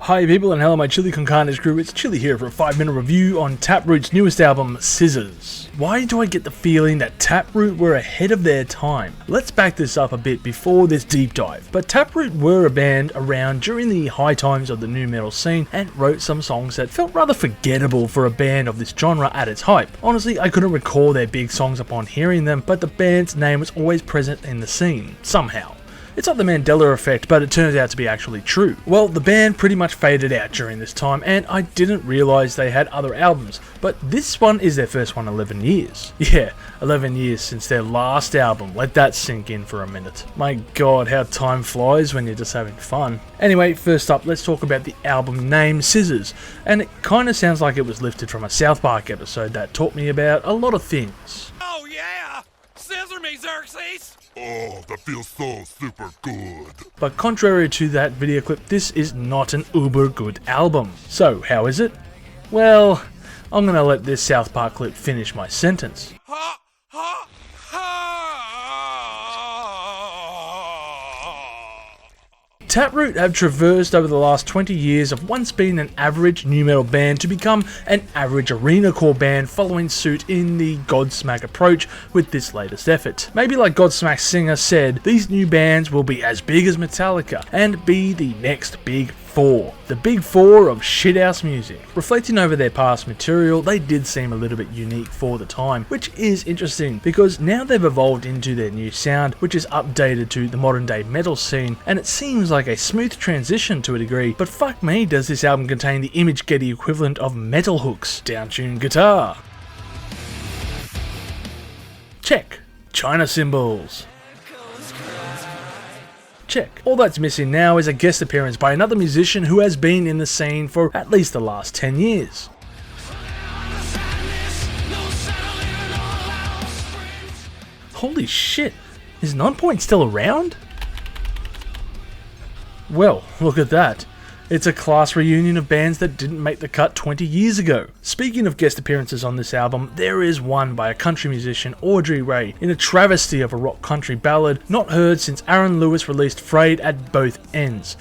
Hi people and hello my Chili con Carnage crew, it's Chili here for a 5-minute review on Taproot's newest album, Scissors. Why do I get the feeling that Taproot were ahead of their time? Let's back this up a bit before this deep dive. But Taproot were a band around during the high times of the nu metal scene and wrote some songs that felt rather forgettable for a band of this genre at its hype. Honestly, I couldn't recall their big songs upon hearing them, but the band's name was always present in the scene, somehow. It's like the Mandela effect, but it turns out to be actually true. Well, the band pretty much faded out during this time, and I didn't realise they had other albums, but this one is their first one in 11 years. Yeah, 11 years since their last album, let that sink in for a minute. My god, how time flies when you're just having fun. Anyway, first up, let's talk about the album name, Scissors, and it kinda sounds like it was lifted from a South Park episode that taught me about a lot of things. Oh yeah! Scissor me, Xerxes! Oh, that feels so super good. But contrary to that video clip, this is not an uber good album. So, how is it? Well, I'm gonna let this South Park clip finish my sentence. Ha! Ha! Ha! Taproot have traversed over the last 20 years of once being an average nu metal band to become an average arenacore band, following suit in the Godsmack approach with this latest effort. Maybe like Godsmack's singer said, these new bands will be as big as Metallica and be the next big four. The big four of shithouse music. Reflecting over their past material, they did seem a little bit unique for the time, which is interesting because now they've evolved into their new sound, which is updated to the modern day metal scene, and it seems like a smooth transition to a degree, but fuck me does this album contain the Image Getty equivalent of metal hooks, downtuned guitar. Check. China cymbals. Check. All that's missing now is a guest appearance by another musician who has been in the scene for at least the last 10 years. Holy shit, is Nonpoint still around? Well, look at that. It's a class reunion of bands that didn't make the cut 20 years ago. Speaking of guest appearances on this album, there is one by a country musician, Audrey Ray, in a travesty of a rock country ballad not heard since Aaron Lewis released Frayed at Both Ends.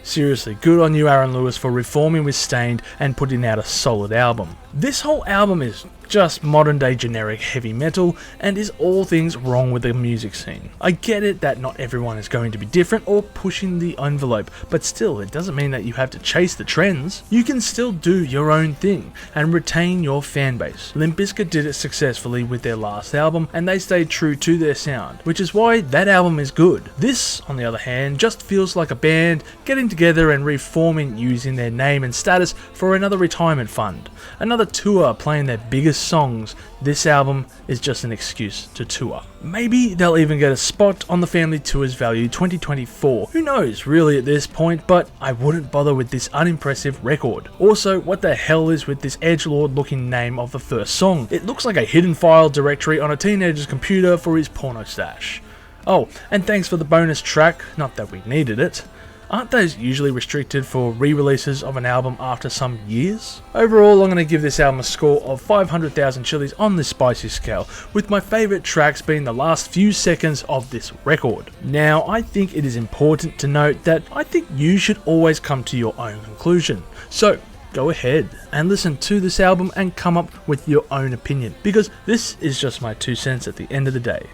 Seriously, good on you Aaron Lewis for reforming with Stained and putting out a solid album. This whole album is just modern day generic heavy metal and is all things wrong with the music scene. I get it that not everyone is going to be different or pushing the envelope, but still it doesn't mean that you have to chase the trends. You can still do your own thing and retain your fan base. Limp Bizkit did it successfully with their last album and they stayed true to their sound, which is why that album is good. This, on the other hand, just feels like a band getting together and reforming using their name and status for another retirement fund. Another tour playing their biggest songs. This album is just an excuse to tour. Maybe they'll even get a spot on the Family Tours Value 2024. Who knows really at this point, but I wouldn't bother with this unimpressive record. Also, what the hell is with this edgelord looking name of the first song? It looks like a hidden file directory on a teenager's computer for his porno stash. Oh, and thanks for the bonus track, not that we needed it. Aren't those usually restricted for re-releases of an album after some years? Overall, I'm going to give this album a score of 500,000 chilies on the spicy scale, with my favourite tracks being the last few seconds of this record. Now, I think it is important to note that I think you should always come to your own conclusion. So, go ahead and listen to this album and come up with your own opinion, because this is just my 2 cents at the end of the day.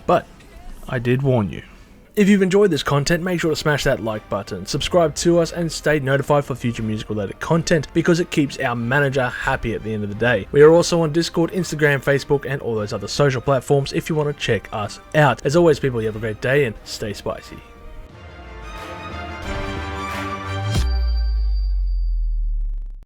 But, I did warn you. If you've enjoyed this content, make sure to smash that like button, subscribe to us and stay notified for future music related content because it keeps our manager happy at the end of the day. We are also on Discord, Instagram, Facebook and all those other social platforms if you want to check us out. As always people, you have a great day and stay spicy.